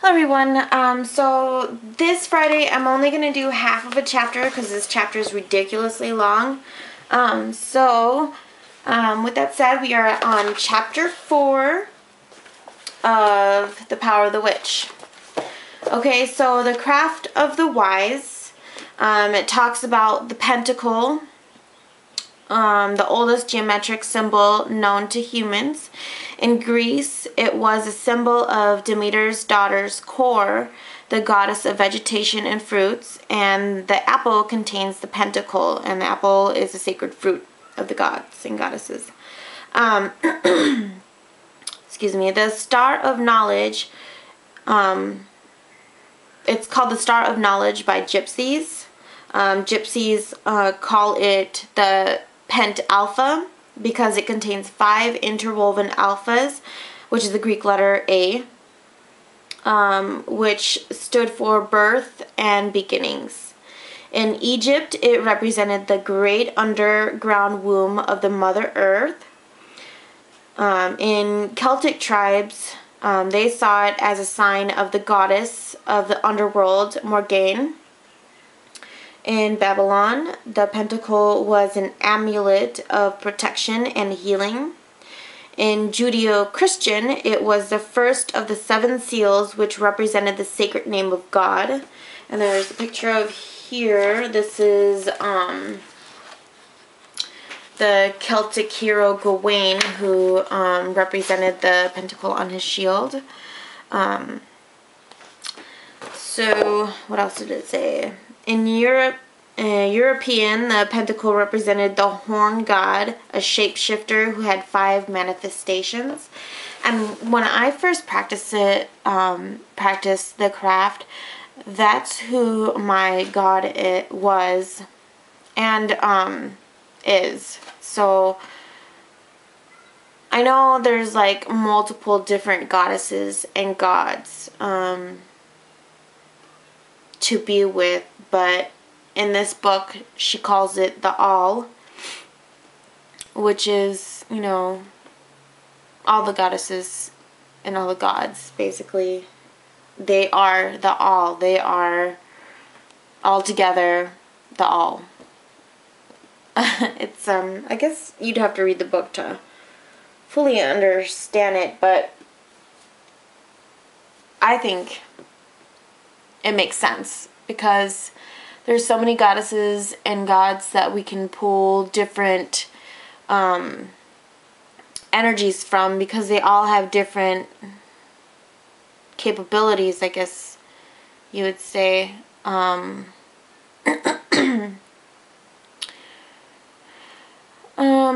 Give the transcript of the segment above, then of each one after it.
Hello everyone, so this Friday I'm only going to do half of a chapter because this chapter is ridiculously long. With that said, we are on chapter 4 of The Power of the Witch. Okay, so the craft of the wise, it talks about the pentacle, the oldest geometric symbol known to humans. In Greece, it was a symbol of Demeter's daughter's Kore, the goddess of vegetation and fruits, and the apple contains the pentacle, and the apple is a sacred fruit of the gods and goddesses. Excuse me. The Star of Knowledge, it's called the Star of Knowledge by gypsies. Gypsies call it the Pent Alpha because it contains 5 interwoven alphas, which is the Greek letter A, which stood for birth and beginnings. In Egypt, it represented the great underground womb of the Mother Earth. In Celtic tribes, they saw it as a sign of the goddess of the underworld, Morgane. In Babylon, the pentacle was an amulet of protection and healing. In Judeo-Christian, it was the first of the 7 seals, which represented the sacred name of God. And there's a picture of here. This is the Celtic hero Gawain, who represented the pentacle on his shield. So, what else did it say? In European, the pentacle represented the horn god, a shapeshifter who had 5 manifestations. And when I first practiced the craft, that's who my god was and is. So I know there's like multiple different goddesses and gods to be with, but in this book she calls it the All, which is, you know, all the goddesses and all the gods. Basically, they are the All. They are all together the All. It's I guess you'd have to read the book to fully understand it, but I think it makes sense because there's so many goddesses and gods that we can pull different energies from because they all have different capabilities, I guess you would say.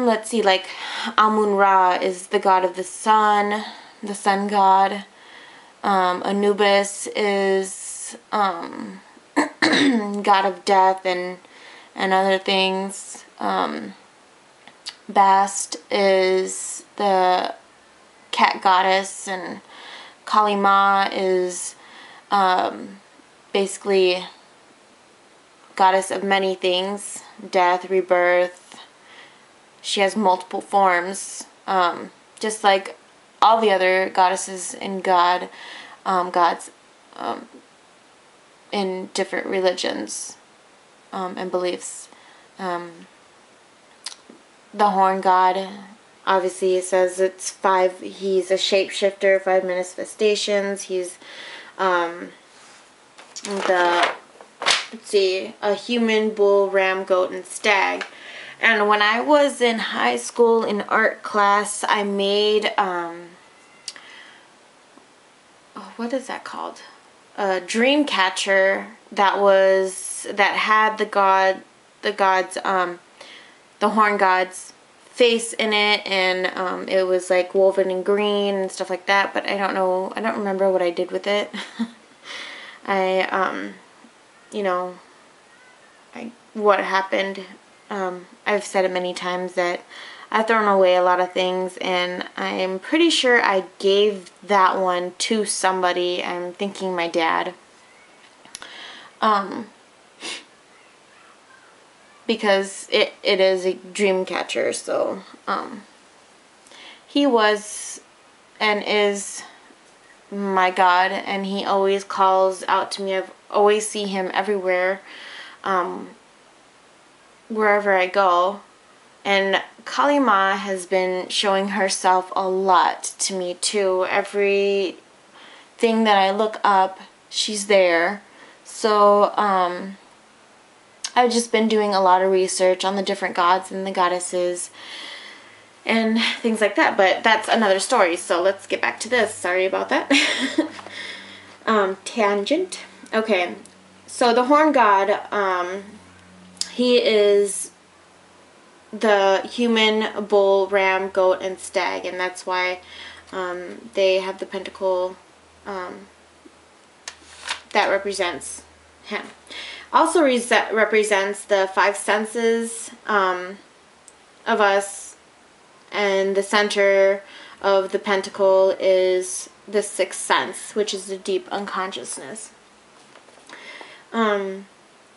Let's see, like Amun-Ra is the god of the sun god. Anubis is god of death and other things. Bast is the cat goddess, and Kali Ma is basically goddess of many things, death, rebirth. She has multiple forms, just like all the other goddesses and gods in different religions and beliefs. The horn god, obviously it says it's 5, he's a shapeshifter, 5 manifestations. He's a human, bull, ram, goat, and stag. And when I was in high school in art class, I made what is that called? A dream catcher that had the horn god's face in it, and it was like woven in green and stuff like that. But I don't remember what I did with it. What happened. I've said it many times that I've thrown away a lot of things, and I'm pretty sure I gave that one to somebody. I'm thinking my dad. Because it is a dream catcher, so he was and is my God, and he always calls out to me. I always see him everywhere, wherever I go. And Kali Ma has been showing herself a lot to me too. Everything that I look up, she's there. So I've just been doing a lot of research on the different gods and the goddesses and things like that. But that's another story. So let's get back to this. Sorry about that. Tangent. Okay. So the horn god, he is the human, bull, ram, goat, and stag, and that's why they have the pentacle that represents him. Also represents the five senses of us, and the center of the pentacle is the sixth sense, which is the deep unconsciousness.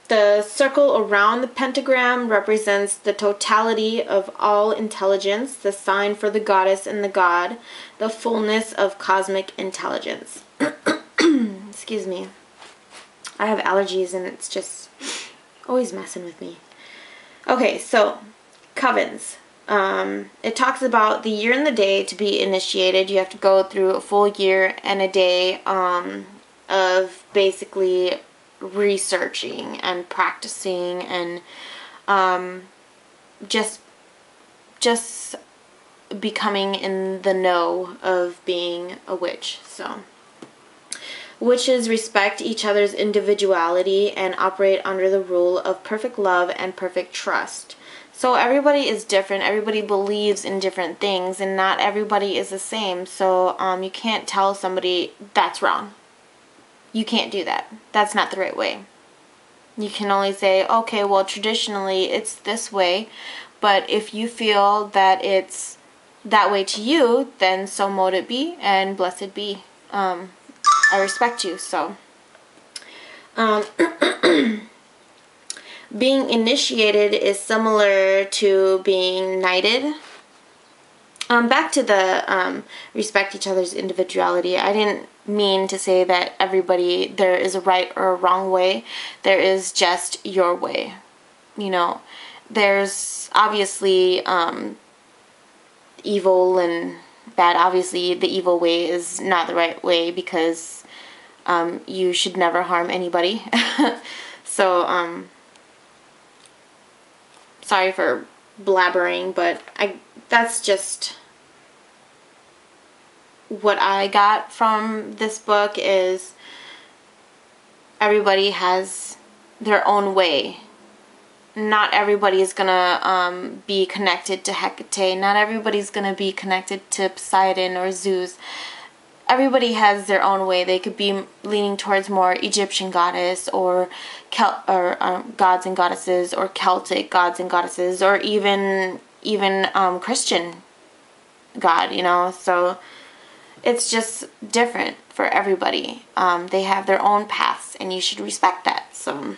The circle around the pentagram represents the totality of all intelligence, the sign for the goddess and the god, the fullness of cosmic intelligence. Excuse me. I have allergies and it's just always messing with me. Okay, so covens. It talks about the year and the day to be initiated. You have to go through a full year and a day of basically researching and practicing and just becoming in the know of being a witch. So witches respect each other's individuality and operate under the rule of perfect love and perfect trust. So everybody is different. Everybody believes in different things, and not everybody is the same. So you can't tell somebody that's wrong. You can't do that. That's not the right way. You can only say, okay, well, traditionally it's this way, but if you feel that it's that way to you, then so mote it be, and blessed be. I respect you. So being initiated is similar to being knighted. Back to the respect each other's individuality. I didn't mean to say that everybody, there is a right or a wrong way. There is just your way. You know, there's obviously evil and bad. Obviously, the evil way is not the right way, because you should never harm anybody. So, sorry for blabbering, but that's just what I got from this book. Is everybody has their own way. Not everybody is gonna be connected to Hecate. Not everybody's gonna be connected to Poseidon or Zeus. Everybody has their own way. They could be leaning towards more Egyptian goddess, or gods and goddesses, or Celtic gods and goddesses, or even Christian God. You know, so it's just different for everybody. They have their own paths, and you should respect that. So,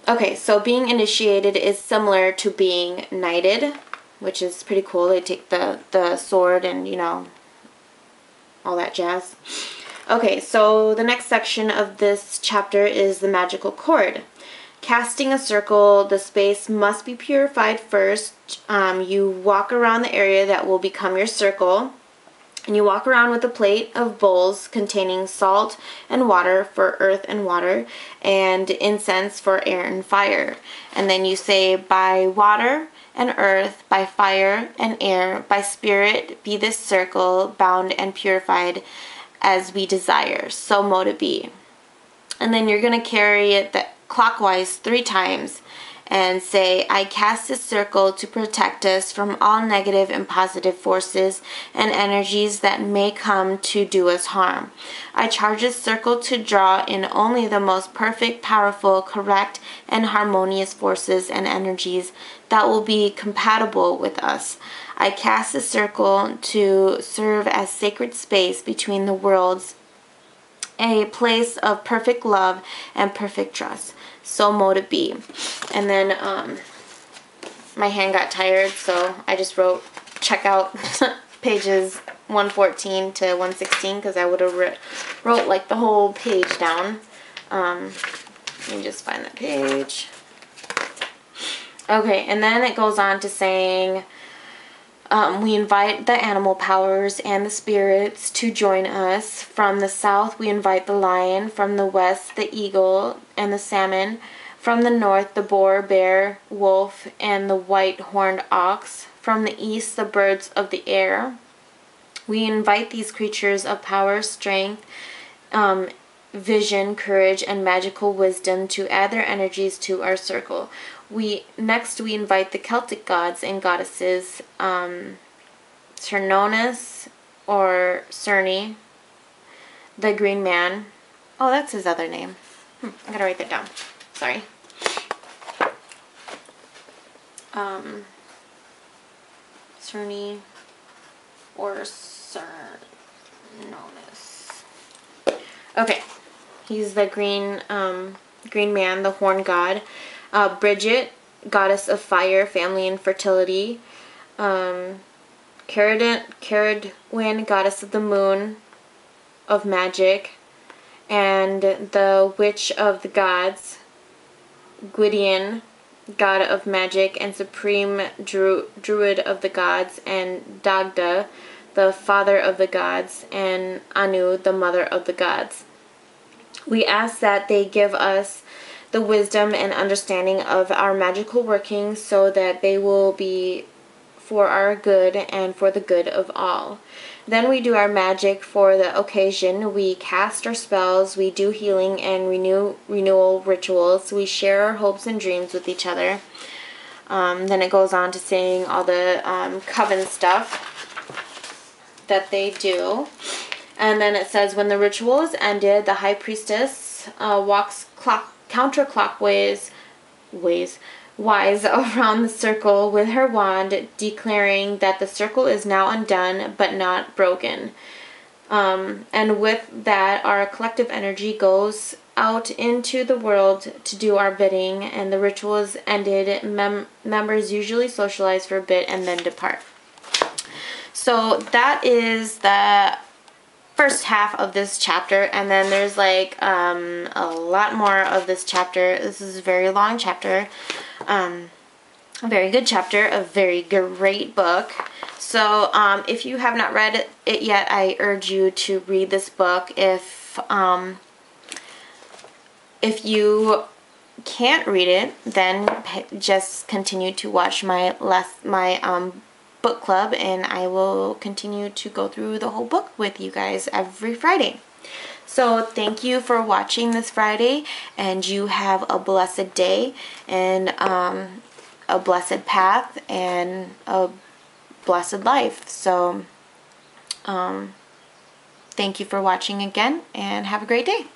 okay, so being initiated is similar to being knighted, which is pretty cool. They take the sword and, you know, all that jazz. Okay, so the next section of this chapter is the magical cord. Casting a circle, the space must be purified first. You walk around the area that will become your circle, and you walk around with a plate of bowls containing salt and water for earth and water, and incense for air and fire. And then you say, by water and earth, by fire and air, by spirit, be this circle bound and purified as we desire. So mote it be. And then you're going to carry it clockwise 3 times and say, I cast this circle to protect us from all negative and positive forces and energies that may come to do us harm. I charge this circle to draw in only the most perfect, powerful, correct, and harmonious forces and energies that will be compatible with us. I cast the circle to serve as sacred space between the worlds, a place of perfect love and perfect trust. So mote it be. And then my hand got tired, so I just wrote check out pages 114 to 116 because I would have wrote like the whole page down. Let me just find that page. Okay, and then it goes on to saying, we invite the animal powers and the spirits to join us. From the south, we invite the lion. From the west, the eagle and the salmon. From the north, the boar, bear, wolf, and the white-horned ox. From the east, the birds of the air. We invite these creatures of power, strength, vision, courage, and magical wisdom to add their energies to our circle. Next we invite the Celtic gods and goddesses, Cernunnos or Cerny, the Green Man. Oh, that's his other name. I gotta write that down. Sorry. Cerny or Cernunnos. Okay, he's the green man, the horn god. Bridget, goddess of fire, family, and fertility. Caradwyn, goddess of the moon, of magic. And the witch of the gods. Gwydion, god of magic and supreme druid of the gods. And Dagda, the father of the gods. And Anu, the mother of the gods. We ask that they give us the wisdom and understanding of our magical workings so that they will be for our good and for the good of all. Then we do our magic for the occasion. We cast our spells, we do healing and renewal rituals. We share our hopes and dreams with each other. Then it goes on to saying all the coven stuff that they do. And then it says, when the ritual is ended, the high priestess walks counterclockwise around the circle with her wand, declaring that the circle is now undone but not broken. And with that, our collective energy goes out into the world to do our bidding, and the ritual is ended. Members usually socialize for a bit and then depart. So that is the first half of this chapter, and then there's like a lot more of this chapter. This is a very long chapter, a very good chapter, a very great book. So if you have not read it yet, I urge you to read this book. If you can't read it, then just continue to watch my book club, and I will continue to go through the whole book with you guys every Friday. So thank you for watching this Friday, and you have a blessed day and a blessed path and a blessed life. So thank you for watching again, and have a great day.